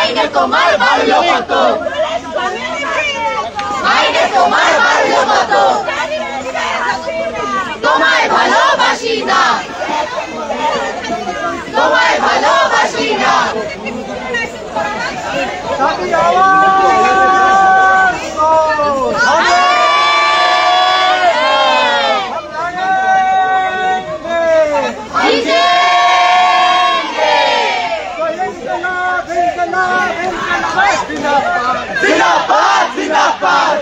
মাইনে তোমার বাড়লো কত মাইনে তোমার বাড়লো কত তোমায় ভালোবাসি না তোমায় ভালোবাসি না जिंदाबाद जिंदाबाद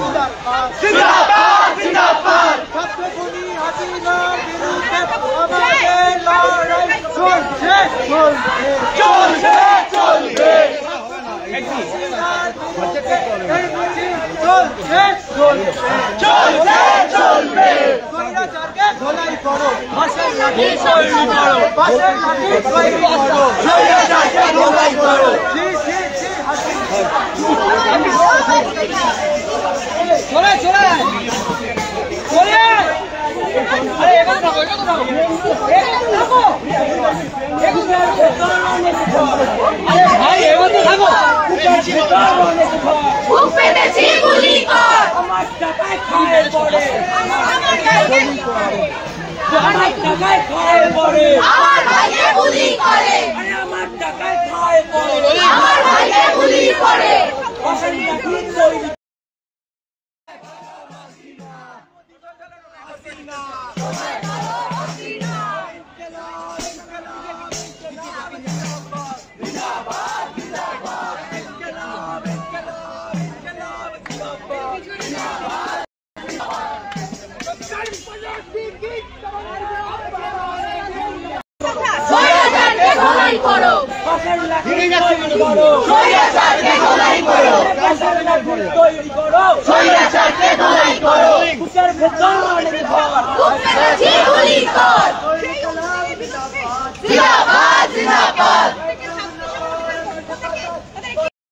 जिंदाबाद जिंदाबाद जिंदाबाद छत्रपति হাসিনার বিরুদ্ধে আমাদের লড়াই চলছে চলছে চলবে চলছে চলছে চলবে স্বৈরাচারকে ধোলাই করো বাঁশের লাঠি তৈরি করো বাঁশের লাঠি তৈরি করো স্বৈরাচারকে ধোলাই করো জি জি জি চলে চলে চলে আরে এখানে থাকো এখানে থাকো আরে ভাই এখানে থাকো বুক পেতেছি গুলি কর আমার টাকায় খায় পড়ে আমার টাকায় খায় পড়ে আমার ভাইকে গুলি করে আরে আমার টাকায় খায় পড়ে আমার ভাইকে গুলি করে বাঁশের লাঠি তৈরি করো বাঁশের লাঠি করো স্বৈরাচারকে ধোলাই করো বাঁশের লাঠি তৈরি করো স্বৈরাচারকে ধোলাই করো বুকের ভেতর বুকের গুলি কর জিন্দাবাদ জিন্দাবাদ